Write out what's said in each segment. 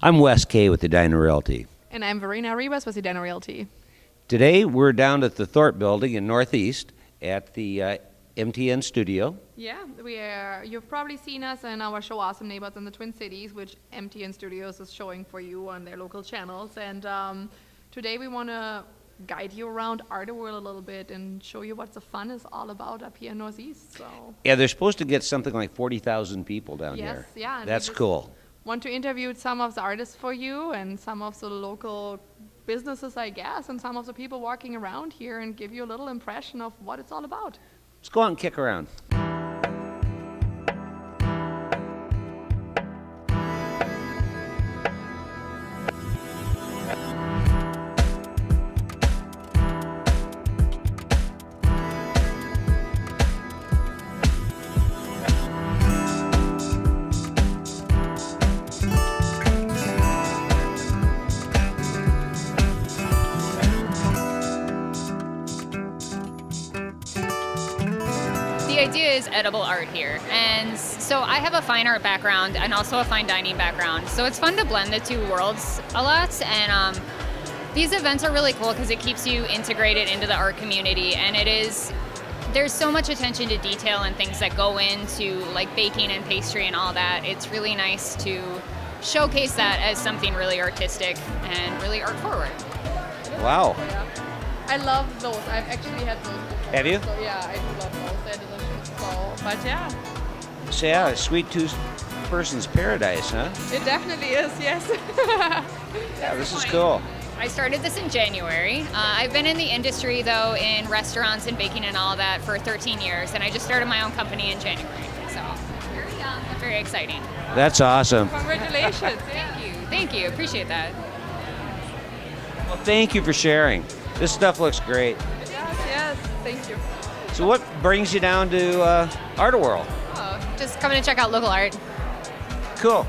I'm Wes Kay with Edina Realty. And I'm Verena Ribas with Edina Realty. Today we're down at the Thorp building in Northeast at the MTN studio. Yeah, you've probably seen us in our show Awesome Neighbors in the Twin Cities, which MTN Studios is showing for you on their local channels. And today we want to guide you around Art-a-Whirl a little bit and show you what the fun is all about up here in Northeast. So Yeah, they're supposed to get something like 40,000 people down here. Yes, yeah. That's cool. Want to interview some of the artists for you and some of the local businesses, I guess, and some of the people walking around here and give you a little impression of what it's all about. Let's go out and kick around. The idea is edible art here, and so I have a fine art background and also a fine dining background, so it's fun to blend the two worlds a lot. And these events are really cool because it keeps you integrated into the art community, and there's so much attention to detail and things that go into like baking and pastry and all that. It's really nice to showcase that as something really artistic and really art forward. Wow. Yeah. I love those. I've actually had those before. Have you? So yeah, I do love those. They're delicious. So, but yeah. So yeah, a sweet two-person's paradise, huh? It definitely is, yes. Yeah, this is cool. I started this in January. I've been in the industry, though, in restaurants and baking and all that for 13 years, and I just started my own company in January. So, very young, very exciting. That's awesome. Congratulations. Thank you, appreciate that. Well, thank you for sharing. This stuff looks great. Yes, thank you. So what brings you down to Art-a-Whirl? Oh, just coming to check out local art. Cool.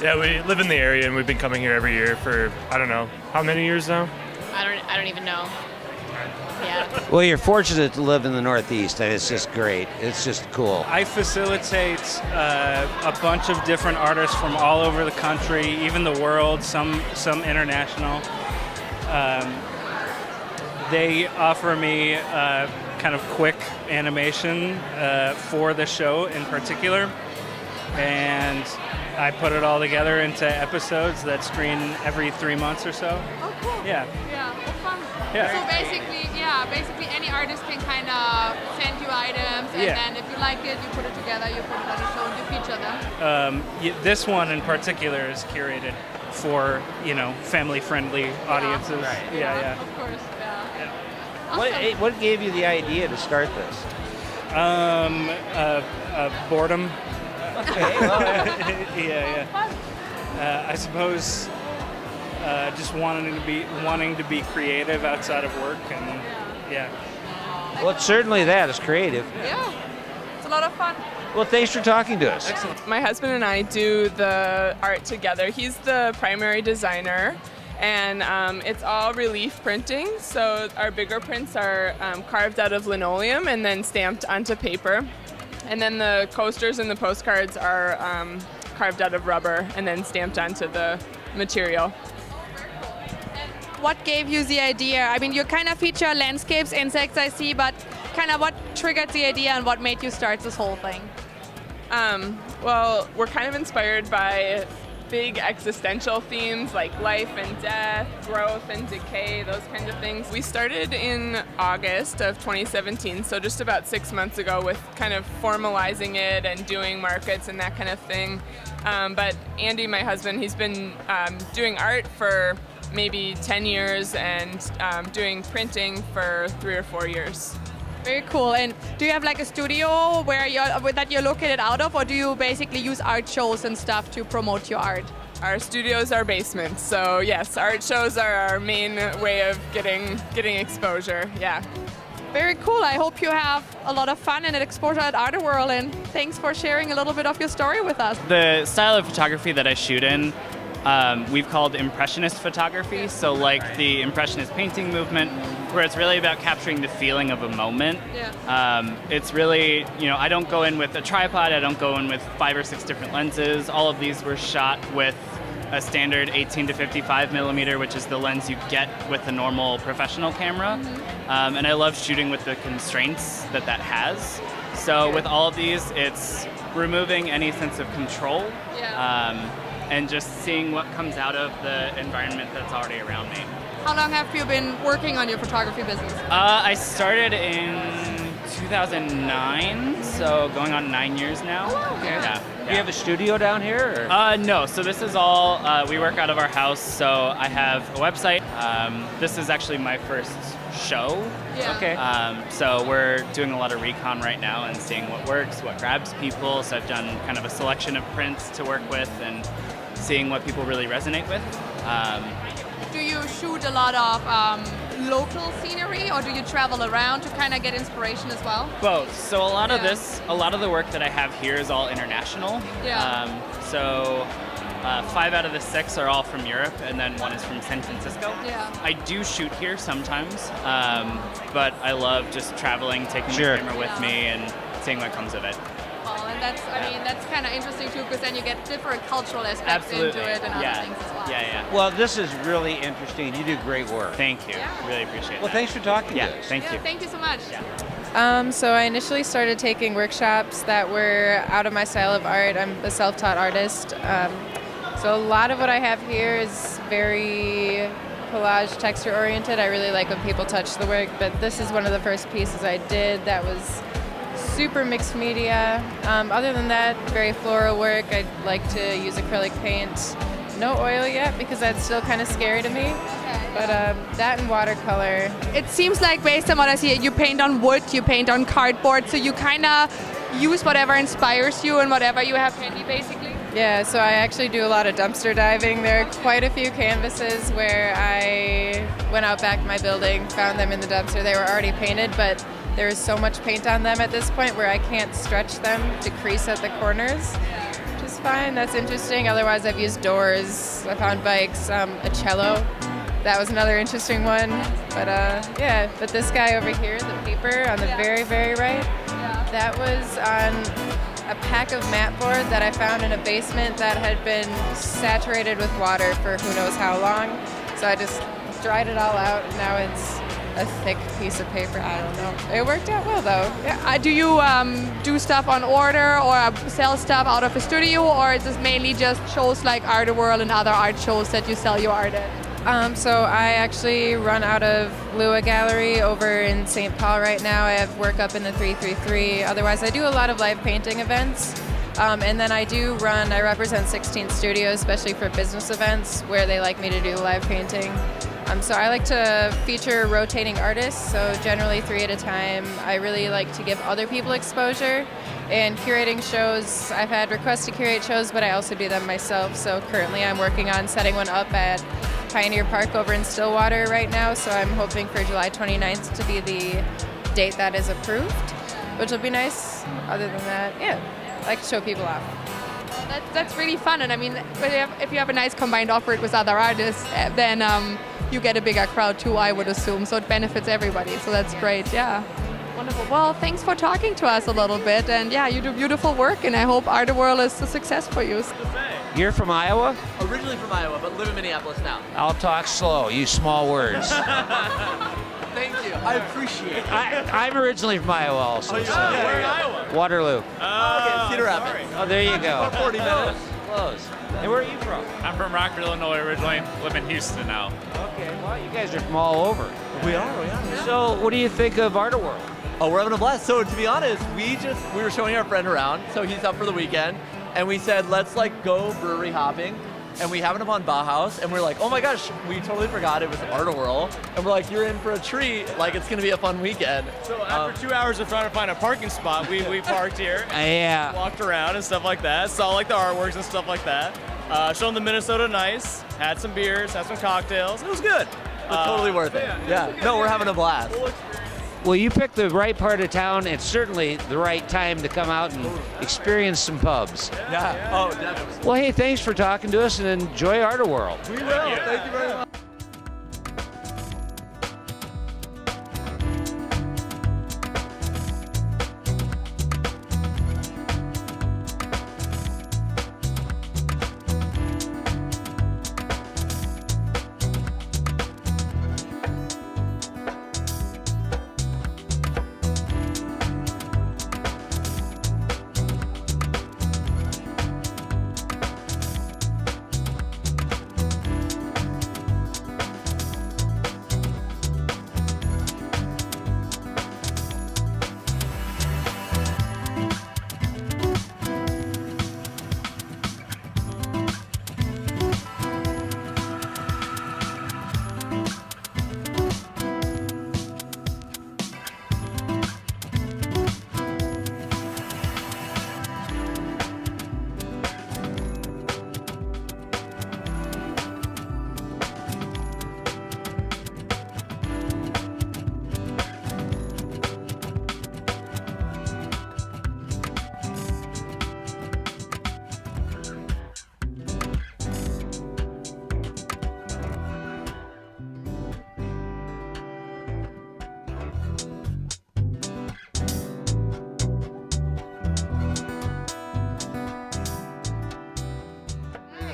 Yeah, we live in the area and we've been coming here every year for, I don't know, how many years now? I don't even know. Yeah. Well, you're fortunate to live in the Northeast, and it's just great. It's just cool. I facilitate a bunch of different artists from all over the country, even the world, some international. They offer me kind of quick animation for the show in particular, and I put it all together into episodes that screen every 3 months or so. Oh, cool. Yeah. Yeah, well, fun. Yeah. So basically any artist can kind of send you items, and then if you like it, you put it together, you put it on a show, and you feature them. This one in particular is curated for, family-friendly audiences. Right. Yeah. Of course, yeah. Awesome. What gave you the idea to start this? Boredom. Okay. Well, Yeah. I suppose just wanting to be creative outside of work, and yeah. well, it's certainly that. It's creative. Yeah, it's a lot of fun. Well, thanks for talking to us. My husband and I do the art together. He's the primary designer, and it's all relief printing. So our bigger prints are carved out of linoleum and then stamped onto paper. And then the coasters and the postcards are carved out of rubber and then stamped onto the material. What gave you the idea? I mean, you kind of feature landscapes, insects, I see, but kind of what triggered the idea and what made you start this whole thing? Well, we're kind of inspired by big existential themes like life and death, growth and decay, those kinds of things. We started in August of 2017, so just about 6 months ago, with kind of formalizing it and doing markets and that kind of thing. But Andy, my husband, he's been doing art for maybe 10 years and doing printing for 3 or 4 years. Very cool. And do you have like a studio that you're located out of, or do you basically use art shows and stuff to promote your art? Our studio is our basement, so yes, art shows are our main way of getting exposure. Yeah. Very cool. I hope you have a lot of fun and exposure at Art-a-Whirl, and thanks for sharing a little bit of your story with us. The style of photography that I shoot in, we've called impressionist photography. So like the impressionist painting movement, where it's really about capturing the feeling of a moment. Yeah. It's really, I don't go in with a tripod, I don't go in with 5 or 6 different lenses. All of these were shot with a standard 18 to 55 millimeter, which is the lens you get with a normal professional camera. And I love shooting with the constraints that has. So with all of these, it's removing any sense of control and just seeing what comes out of the environment that's already around me. How long have you been working on your photography business? I started in 2009, so going on 9 years now. Okay. Yeah. Do you have a studio down here? Or? No, so this is all, we work out of our house, so I have a website. This is actually my first show. Yeah. Okay. So we're doing a lot of recon right now and seeing what works, what grabs people. So I've done kind of a selection of prints to work with and seeing what people really resonate with. Do you shoot a lot of local scenery, or do you travel around to kind of get inspiration as well? Both. So a lot of Yeah. a lot of the work that I have here is all international. Yeah. So 5 out of the 6 are all from Europe, and then 1 is from San Francisco. Yeah. I do shoot here sometimes, but I love just traveling, taking Sure. the camera with me, and seeing what comes of it. Well, and that's kind of interesting too, because then you get different cultural aspects Absolutely. into it and other Yeah. things as well. Yeah, yeah. Well, this is really interesting. You do great work. Thank you. Yeah. Really appreciate Well, that. thanks for talking Yeah, to us. thank Yeah, you. thank you so much. So I initially started taking workshops that were out of my style of art. I'm a self-taught artist. So a lot of what I have here is very collage texture oriented. I really like when people touch the work, but this is one of the first pieces I did that was super mixed media. Other than that, very floral work. I like to use acrylic paint. No oil yet because that's still kind of scary to me. But that and watercolor. It seems like, based on what I see, you paint on wood, you paint on cardboard, so you kind of use whatever inspires you and whatever you have handy, basically. Yeah, so I actually do a lot of dumpster diving. There are quite a few canvases where I went out back my building, found them in the dumpster. They were already painted, but there is so much paint on them at this point where I can't stretch them to crease at the corners, which is fine. That's interesting. Otherwise, I've used doors. I found bikes, a cello. That was another interesting one. But yeah, but this guy over here, the paper on the very, very right, that was on a pack of mat board that I found in a basement that had been saturated with water for who knows how long. So I just dried it all out, and now it's a thick piece of paper. I don't know. It worked out well, though. Yeah. Do you do stuff on order or sell stuff out of a studio, or is this mainly just shows like Art-a-Whirl and other art shows that you sell your art at? So I actually run out of Lua Gallery over in St. Paul right now. I have work up in the 333. Otherwise, I do a lot of live painting events. And then I represent 16 studios, especially for business events where they like me to do live painting. So I like to feature rotating artists, so generally 3 at a time. I really like to give other people exposure. And curating shows, I've had requests to curate shows, but I also do them myself. So currently I'm working on setting one up at Pioneer Park over in Stillwater right now, so I'm hoping for July 29th to be the date that is approved, which will be nice. Other than that, yeah, I like to show people off. That's really fun, and I mean, if you have a nice combined offer with other artists, then you get a bigger crowd too, I would assume, so it benefits everybody, so that's great, yeah. Wonderful. Well, thanks for talking to us a little bit, and yeah, you do beautiful work, and I hope Art-a-Whirl is a success for you. You're from Iowa? Originally from Iowa, but live in Minneapolis now. I'll talk slow. Use small words. Thank you. I appreciate it. I'm originally from Iowa also. Where in Iowa? Waterloo. Okay, Cedar Rapids. Oh, there you go. About 40 minutes. Close. And where are you from? I'm from Rockford, Illinois originally. Live in Houston now. Okay, well, you guys are from all over. We are. So, what do you think of Art-a-Whirl? Oh, we're having a blast. So to be honest, we were showing our friend around. So he's up for the weekend, and we said let's like go brewery hopping, and we happened upon Bauhaus, and we're like, oh my gosh, we totally forgot it was Art-a-Whirl, and we're like, you're in for a treat. Like it's gonna be a fun weekend. So after 2 hours of trying to find a parking spot, we parked here, Yeah. walked around and stuff like that, saw like the artworks and stuff like that. Showed them the Minnesota Nice, had some beers, had some cocktails. It was good. It was totally worth it. Yeah. No, we're having a blast. Well, you picked the right part of town. It's certainly the right time to come out and experience some pubs. Yeah. Oh, definitely. Well, hey, thanks for talking to us, and enjoy Art-a-Whirl. We will. Thank you very much.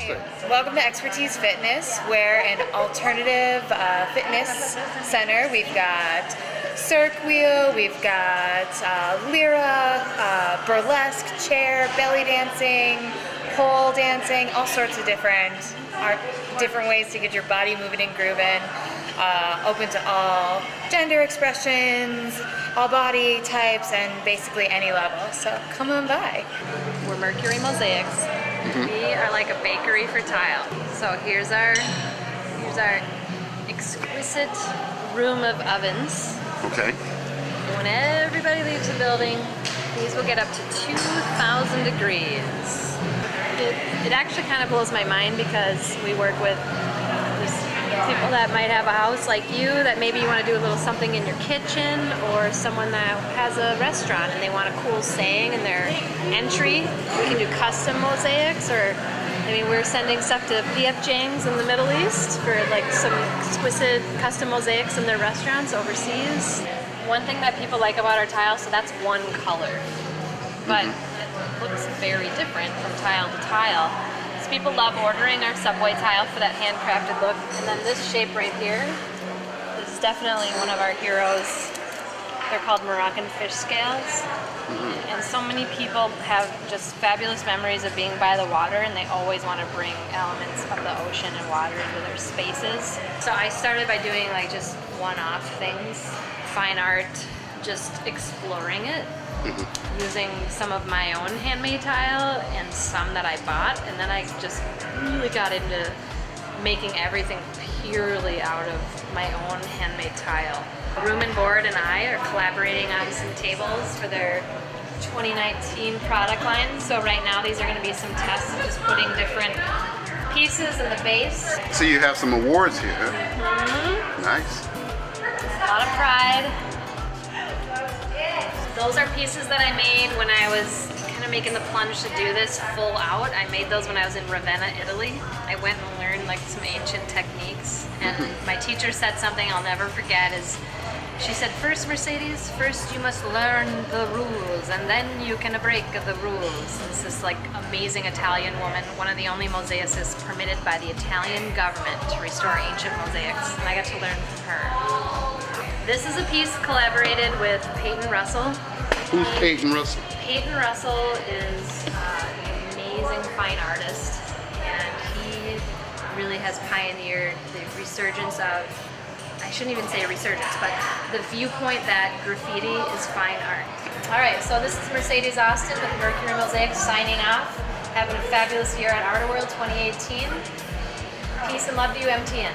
Fantastic. Welcome to Expertise Fitness. We're an alternative fitness center. We've got Cirque Wheel, we've got Lyra, burlesque, chair, belly dancing, pole dancing, all sorts of different ways to get your body moving and grooving. Open to all gender expressions, all body types, and basically any level. So come on by. We're Mercury Mosaics. We are like a bakery for tile. So here's our exquisite room of ovens. Okay. When everybody leaves the building, these will get up to 2,000 degrees. It actually kind of blows my mind because we work with people that might have a house like you that maybe you want to do a little something in your kitchen, or someone that has a restaurant and they want a cool saying in their entry. We can do custom mosaics, or we're sending stuff to P.F. Chang's in the Middle East for like some exquisite custom mosaics in their restaurants overseas. One thing that people like about our tile, so that's one color, but it looks very different from tile to tile. People love ordering our subway tile for that handcrafted look. And then this shape right here is definitely one of our heroes. They're called Moroccan fish scales. And so many people have just fabulous memories of being by the water, and they always want to bring elements of the ocean and water into their spaces. So I started by doing like just one-off things, fine art, just exploring it. Using some of my own handmade tile and some that I bought, and then I just really got into making everything purely out of my own handmade tile. Room and Board and I are collaborating on some tables for their 2019 product line. So right now these are going to be some tests of just putting different pieces in the base. So you have some awards here, huh? Nice. A lot of pride. Those are pieces that I made when I was kind of making the plunge to do this full out. I made those when I was in Ravenna, Italy. I went and learned like some ancient techniques, and my teacher said something I'll never forget is, she said, first Mercedes, first you must learn the rules, and then you can break the rules. This is like amazing Italian woman, one of the only mosaicists permitted by the Italian government to restore ancient mosaics, and I got to learn from her. This is a piece collaborated with Peyton Russell. Who's Peyton Russell? Peyton Russell is an amazing fine artist, and he really has pioneered the resurgence of, I shouldn't even say a resurgence, but the viewpoint that graffiti is fine art. All right, so this is Mercedes Austin with Mercury Mosaics signing off. Having a fabulous year at Art-a-Whirl 2018. Peace and love to you, MTN.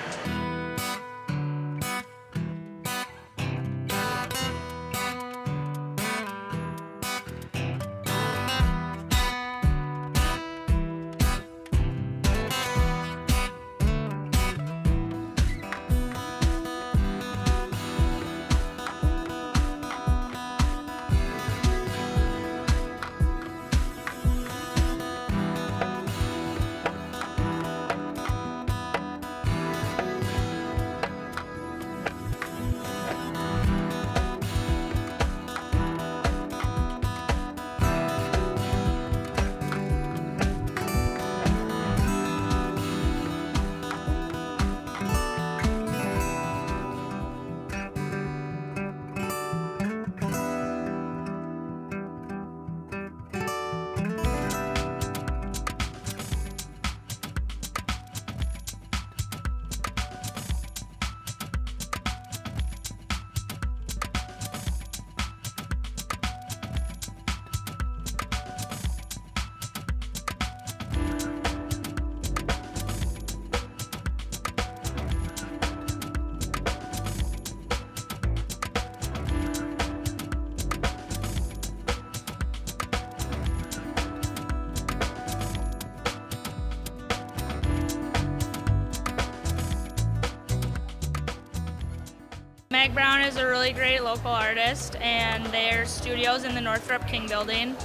Meg Brown is a really great local artist, and their studio's in the Northrop King building.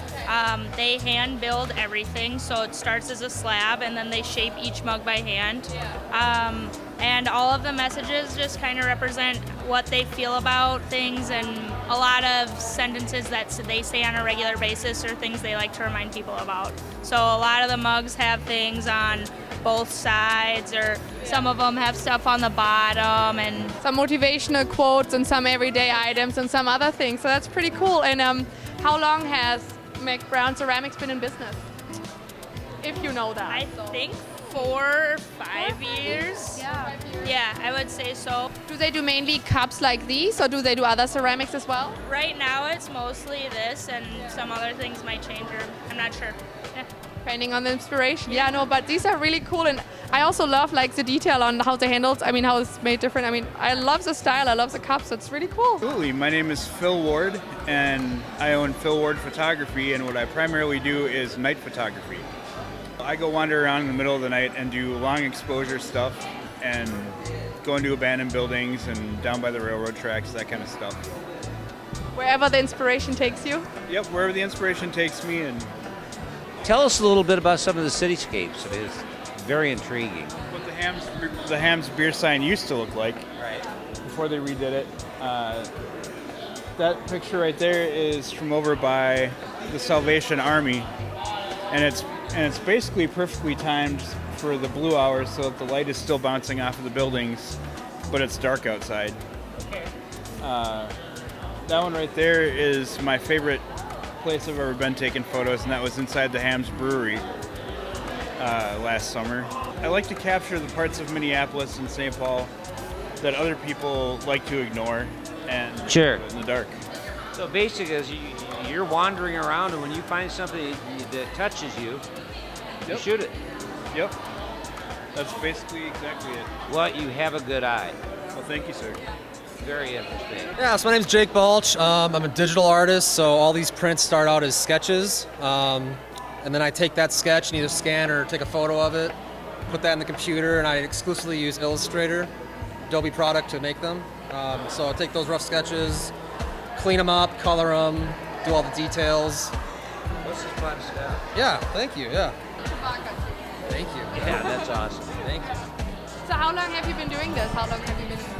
They hand build everything, so it starts as a slab and then they shape each mug by hand. And all of the messages just kind of represent what they feel about things, and a lot of sentences that they say on a regular basis or things they like to remind people about. So a lot of the mugs have things on both sides, or some of them have stuff on the bottom, and some motivational quotes and some everyday items and some other things. So that's pretty cool. And how long has McBrown Ceramics been in business? If you know that. I think 4 or 5 years. Yeah. Yeah, I would say so. Do they do mainly cups like these, or do they do other ceramics as well? Right now it's mostly this, and some other things might change, or I'm not sure. Yeah. Depending on the inspiration. Yeah, no, but these are really cool, and I also love like the detail on how the handles, I mean, how it's made different. I mean, I love the style, I love the cups, it's really cool. Absolutely. My name is Phil Ward, and I own Phil Ward Photography, and what I primarily do is night photography. I go wander around in the middle of the night and do long exposure stuff, and go into abandoned buildings and down by the railroad tracks, that kind of stuff. Wherever the inspiration takes you? Yep, wherever the inspiration takes me. And tell us a little bit about some of the cityscapes. I mean, it's very intriguing. What the Hams beer sign used to look like, right, before they redid it. That picture right there is from over by the Salvation Army, and it's basically perfectly timed for the blue hours, so that the light is still bouncing off of the buildings, but it's dark outside. Okay. That one right there is my favorite place I've ever been taking photos, and that was inside the Hams Brewery last summer. I like to capture the parts of Minneapolis and St. Paul that other people like to ignore and sure. In the dark. So basically, as you're wandering around, and when you find something that touches you, you shoot it. Yep. That's basically exactly it. Well, you have a good eye. Well, thank you, sir. Very interesting. Yeah, so my name's Jake Balch. I'm a digital artist, so all these prints start out as sketches. And then I take that sketch and either scan or take a photo of it, put that in the computer, and I exclusively use Illustrator, Adobe product to make them. So I take those rough sketches, clean them up, color them, do all the details. What's this fun stuff? Yeah, thank you, yeah. Thank you. Yeah, that's awesome. Thank you. So how long have you been doing this? How long have you been in business?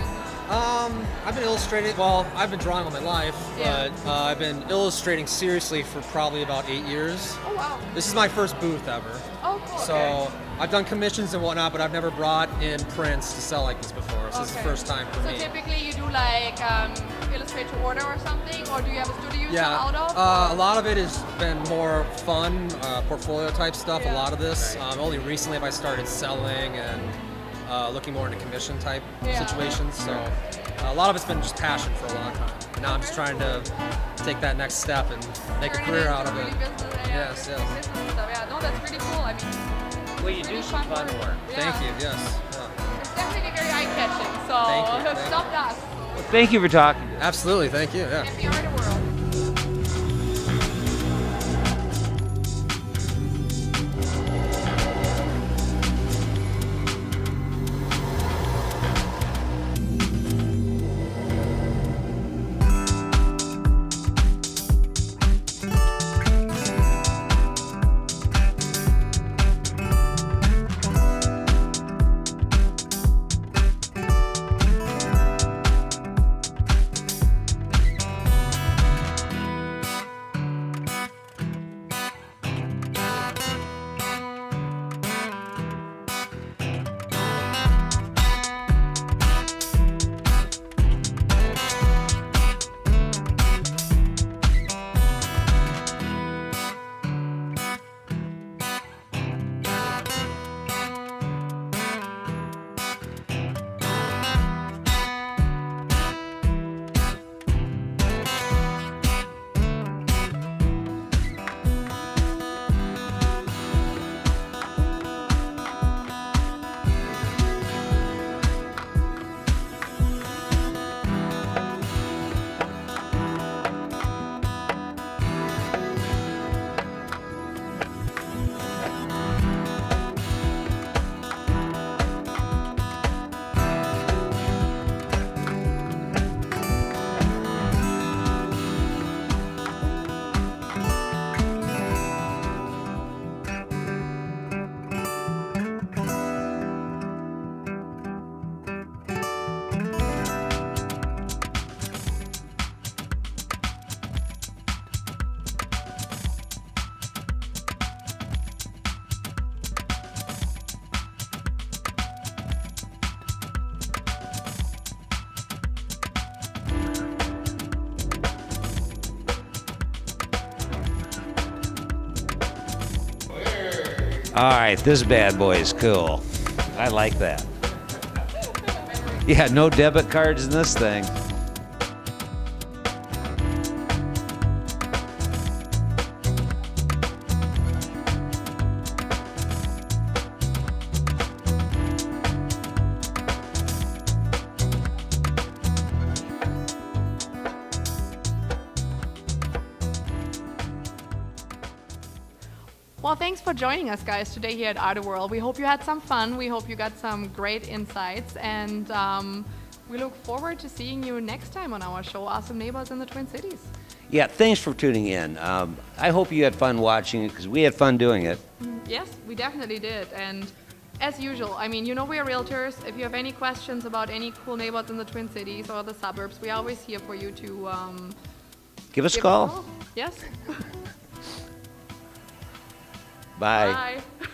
I've been illustrating, well, I've been drawing all my life, but I've been illustrating seriously for probably about 8 years. Oh, wow. This is my first booth ever. Oh, cool. So okay. I've done commissions and whatnot, but I've never brought in prints to sell like this before. So this is the first time for me. So typically you do like illustrate to order or something, or do you have a studio you sell Yeah, out of? a lot of it has been more fun, portfolio type stuff, a lot of this. Only recently have I started selling and looking more into commission type situations. So a lot of it's been just passion for a long time. And now I'm just trying to take that next step and make a career out of it. Yes, yes. Business stuff. Yeah, no, that's pretty cool. I mean, well, you do some fun work. Thank you, yes. It's definitely very eye-catching, so Thank you. stop that. Well, thank you for talking. Absolutely, thank you, yeah. Happy Art-a-Whirl. All right, this bad boy is cool. I like that. Yeah, no debit cards in this thing. Well, thanks for joining us, guys, today here at Art-a-Whirl. We hope you had some fun. We hope you got some great insights. And we look forward to seeing you next time on our show, Awesome Neighbors in the Twin Cities. Yeah, thanks for tuning in. I hope you had fun watching it because we had fun doing it. Yes, we definitely did. And as usual, I mean, you know we're realtors. If you have any questions about any cool neighbors in the Twin Cities or the suburbs, we're always here for you to Give us a call. Yes. Bye. Bye.